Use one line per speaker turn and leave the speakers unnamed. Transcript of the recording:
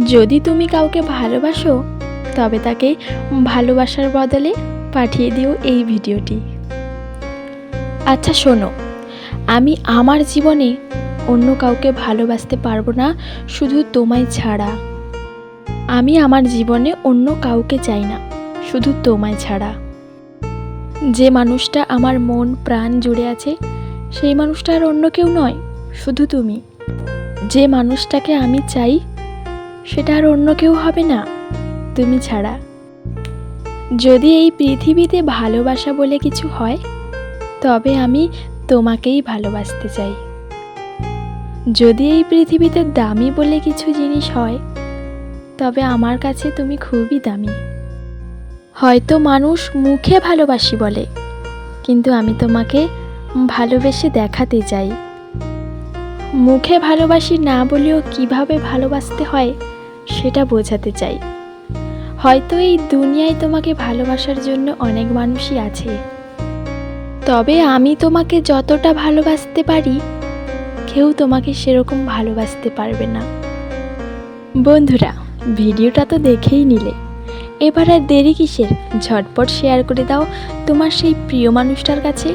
যদি তুমি কাউকে ভালোবাসো তবে তাকে ভালোবাসার বদলে পাঠিয়ে দিও এই ভিডিওটি। আচ্ছা শোনো, আমি আমার জীবনে অন্য কাউকে ভালোবাসতে পারবো না শুধু তোমায় ছাড়া। আমি আমার জীবনে অন্য কাউকে চাই না শুধু তোমায় ছাড়া। যে মানুষটা আমার মন প্রাণ জুড়ে আছে সেই মানুষটা আর অন্য কেউ নয়, শুধু তুমি। যে মানুষটাকে আমি চাই সেটা আর অন্য কেউ হবে না তুমি ছাড়া। যদি এই পৃথিবীতে ভালোবাসা বলে কিছু হয় তবে আমি তোমাকেই ভালোবাসতে চাই। যদি এই পৃথিবীতে দামি বলে কিছু জিনিস হয় তবে আমার কাছে তুমি খুবই দামি। হয়তো মানুষ মুখে ভালোবাসি বলে, কিন্তু আমি তোমাকে ভালোবেসে দেখাতে চাই। মুখে ভালোবাসি না বলেও কিভাবে ভালোবাসতে হয় সেটা বোঝাতে চাই। হয়তো এই দুনিয়ায় তোমাকে ভালোবাসার জন্য অনেক মানুষই আছে, তবে আমি তোমাকে যতটা ভালোবাসতে পারি কেউ তোমাকে সেরকম ভালোবাসতে পারবে না। বন্ধুরা, ভিডিওটা তো দেখেই নিলে, এবার আর দেরি কিসের? ঝটপট শেয়ার করে দাও তোমার সেই প্রিয় মানুষটার কাছে।